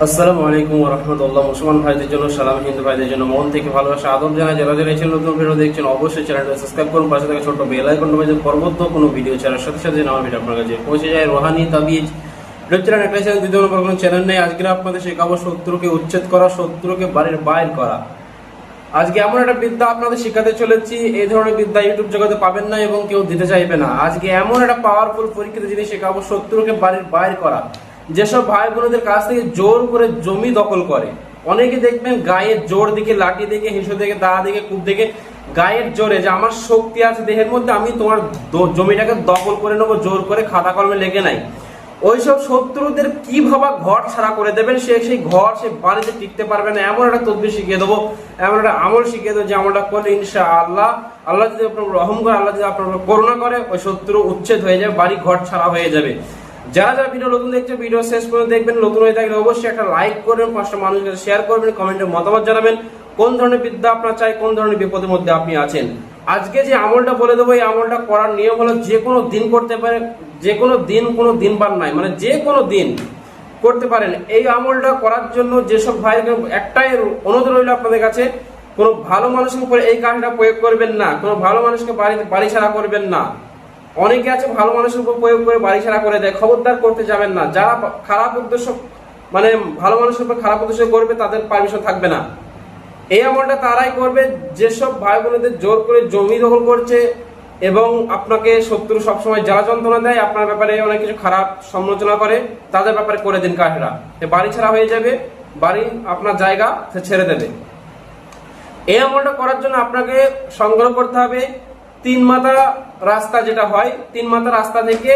আসসালামু আলাইকুম ওয়া রাহমাতুল্লাহ। মুসলমান ভাইদের জন্য সালাম, হিন্দু ভাইদের জন্য মন থেকে ভালোবাসা আদব জানাই। যারা যারা এই নতুন ভিডিও দেখছেন অবশ্যই চ্যানেলটা সাবস্ক্রাইব করুন, পাশে থাকা ছোট্ট বেল আইকনটা বাজিয়ে পরবর্তী কোনো ভিডিও ছাড়ার সাথে সাথে আমার ভিডিও আপনার কাছে পৌঁছে যায়। রোহানি তাবিজ চ্যানেল একটা চ্যানেল, দ্বিতীয় নম্বর কোনো চ্যানেল নেই। আজকে আপনাদের শেখাবো শত্রুকে উচ্ছেদ করা, শত্রুকে বাড়ির বাইর করা। আজকে এমন একটা বিদ্যা আপনাদের শেখাতে চলেছি, এই ধরনের বিদ্যা ইউটিউব জগতে পাবেন না এবং কেউ দিতে চাইবে না। আজকে এমন একটা পাওয়ারফুল পরীক্ষিত জিনিস শেখাবো, শত্রুকে বাড়ির বাইর করা। যেসব ভাই বোনদের কাছ থেকে জোর করে জমি দখল করে, অনেকে দেখবেন গায়ের জোর দিকে, লাঠি দিকে, হিঁসু দিকে, দা দিকে, কূপ দিকে, গায়ের জোরে যে আমার শক্তি আছে দেহের মধ্যে, আমি তোমার জমিটাকে দখল করে নেবো, জোর করে খাতা কলমে লেগে নাই। ওইসব শত্রুদের কিভাবে ঘর ছাড়া করে দেবেন, সেই ঘর সে বাড়িতে টিকতে পারবে না। এমন একটা তদবির শিখিয়ে দেবো, এমন একটা আমল শিখিয়ে দেবো যে আমলটা করলে ইনশাআল্লাহ আল্লাহ যদি আপনার রহম করে, আল্লাহ যদি আপনার করুণা করে, ওই শত্রু উচ্ছেদ হয়ে যাবে, বাড়ি ঘর ছাড়া হয়ে যাবে। যারা যারা ভিডিও নতুন দেখছে ভিডিও শেষ করে দেখবেন। নতুন হয়ে থাকলে অবশ্যই একটা লাইক করবেন, 5টা মানুষের কাছে শেয়ার করবেন, কমেন্টে মতামত জানাবেন কোন ধরনের বিদ্যা আপনার চাই, কোন ধরনের বিপদের মধ্যে আপনি আছেন। আজকে যে আমলটা বলে দেবো, এই আমলটা করার নিয়ম হলো যে কোনো দিন করতে পারেন, যে কোনো দিন, কোনো দিন বার নাই, মানে যে কোনো দিন করতে পারেন। এই আমলটা করার জন্য যেসব ভাই, একটাই অনুরোধ রইল আপনাদের কাছে, কোনো ভালো মানুষের উপরে এই কাজটা প্রয়োগ করবেন না, কোনো ভালো মানুষকে বাড়ি ছাড়া করবেন না। অনেকে আছে ভালো মানুষের উপর প্রয়োগ করে বাড়ি ছাড়া করে দেয়, খবরদার করতে যাবেন না। যারা খারাপ উদ্দেশ্য, মানে ভালো মানুষের উপর খারাপ উদ্দেশ্য করবে, তাদের পারমিশন থাকবে না। এই আমলটা তারাই করবে যেসব ভাই বোনেদের জোর করে জমি দখল করছে এবং আপনাকে শত্রু সবসময় জ্বালা যন্ত্রণা দেয়, আপনার ব্যাপারে অনেক কিছু খারাপ সমালোচনা করে, তাদের ব্যাপারে করে দিন কাজটা, বাড়ি ছাড়া হয়ে যাবে, বাড়ি আপনার জায়গা সে ছেড়ে দেবে। এই আমলটা করার জন্য আপনাকে সংগ্রহ করতে হবে 3 মাথা রাস্তা, যেটা হয় 3 মাথা রাস্তা থেকে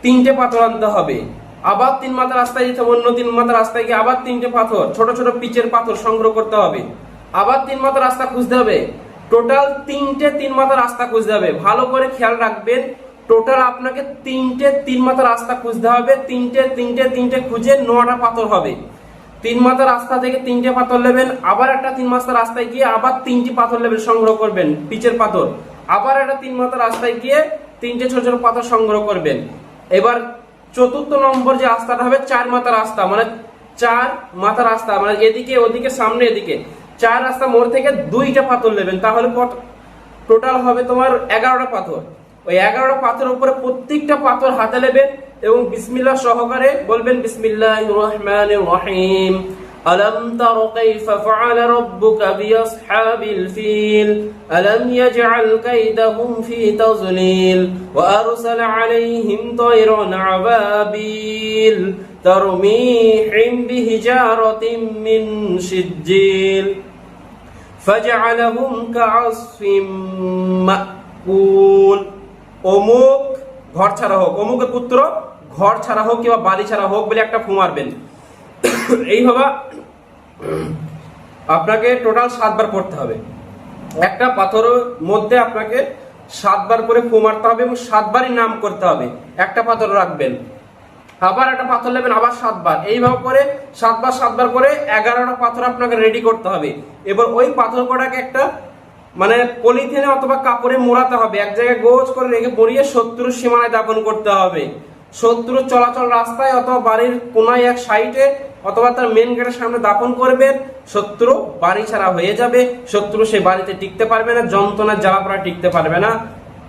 3টে পাথর আনতে হবে। আবার 3 মাথা রাস্তায় যেতে হবে, অন্য 3 মাথা রাস্তায় গিয়ে আবার 3টে পাথর, ছোট ছোট পিচের পাথর সংগ্রহ করতে হবে। আবার 3 মাথা রাস্তা খুঁজতে হবে, টোটাল 3টে 3 মাথা রাস্তা খুঁজতে হবে। ভালো করে খেয়াল রাখবেন, টোটাল আপনাকে 3টে 3 মাথা রাস্তা খুঁজতে হবে। 3টে খুঁজে 9টা পাথর হবে। 3 মাথা রাস্তা থেকে 3টে পাথর নেবেন, আবার একটা 3 মাথা রাস্তায় গিয়ে আবার 3টি পাথর নেবেন, সংগ্রহ করবেন পিচের পাথর। আবার একটা 3 মাথা রাস্তায় গিয়ে 3টে ছোট ছোট পাথর সংগ্রহ করবেন। এবার 4র্থ নম্বর যে রাস্তাটা হবে 4 মাথা রাস্তা, মানে 4 মাথা রাস্তা, মানে এদিকে ওদিকে সামনে এদিকে 4 রাস্তা মোড় থেকে 2টা পাথর নেবেন, তাহলে টোটাল হবে তোমার 11টা পাথর। ওই 11টা পাথরের উপরে প্রত্যেকটা পাথর হাতে নেবেন এবং বিসমিল্লাহ সহকারে বলবেন, বিসমিল্লাহির রহমানির রহিম, আলাম তারা কাইফা ফাআলা রাব্বুকা বিআসহাবিল ফিল, আলাম ইয়াজআল কাইদাহুম ফি তাযলিল, ওয়া আরসালা আলাইহিম তায়রান আবাবিল তারমিহিম বিহিজারাতিন মিন সিজ্জিল ফাজআলাহুম কাআসফিম মাকুল। অমুক ঘর ছাড়া হোক, অমুকের পুত্র ঘর ছাড়া হোক কিংবা বাড়ি ছাড়া হোক বলে একটা ফু মারবেন। এইভাবে আপনাকে টোটাল 7 বার পড়তে হবে। একটা পাথরের মধ্যে আপনাকে 7 বার করে ফু মারতে হবে এবং 7 বারই নাম করতে হবে। একটা পাথর রাখবেন, আবার একটা পাথর নেবেন, আবার 7 বার, এইভাবে করে 7 বার করে 11টা পাথর আপনাকে রেডি করতে হবে। এবার ওই পাথর কটাকে একটা মানে পলিথিনে অথবা কাপড়ে মোড়াতে হবে, এক জায়গায় গোছ করে রেখে পরিয়ে শত্রুর সীমানায় দাপন করতে হবে। শত্রুর চলাচল রাস্তায় অথবা বাড়ির কোনায় এক সাইডে অথবা তার মেন গেটের সামনে দাপন করবেন। শত্রু বাড়ি ছাড়া হয়ে যাবে, শত্রু সে বাড়িতে টিকতে পারবে না, যন্ত্রণার জ্বালা পড়া টিকতে পারবে না।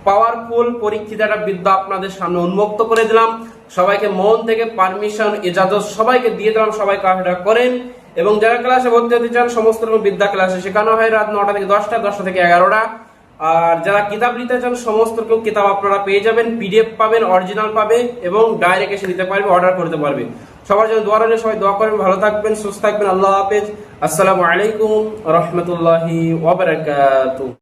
পাওয়ারফুল পরীক্ষিত একটা বিদ্যা আপনাদের সামনে উন্মুক্ত করে দিলাম। সবাইকে মন থেকে পারমিশন, ইজাজত সবাইকে দিয়ে দিলাম, সবাই কাজটা করেন। এবং যারা ক্লাসে ভর্তি হতে চান, সমস্ত রকম বিদ্যা ক্লাসে শেখানো হয় রাত 9টা থেকে 10টা, 10টা থেকে 11টা। আর যারা কিতাব নিতে চান, সমস্ত রকম কিতাব আপনারা পেয়ে যাবেন, পিডিএফ পাবেন, অরিজিনাল পাবে এবং ডাইরেক্ট এসে নিতে পারবে, অর্ডার করতে পারবে। সবার জন্য দোয়া রইল, সবাই দোয়া করবেন, ভালো থাকবেন, সুস্থ থাকবেন। আল্লাহ হাফেজ। আসসালামু আলাইকুম ওয়া রাহমাতুল্লাহি ওয়া বারাকাতুহু।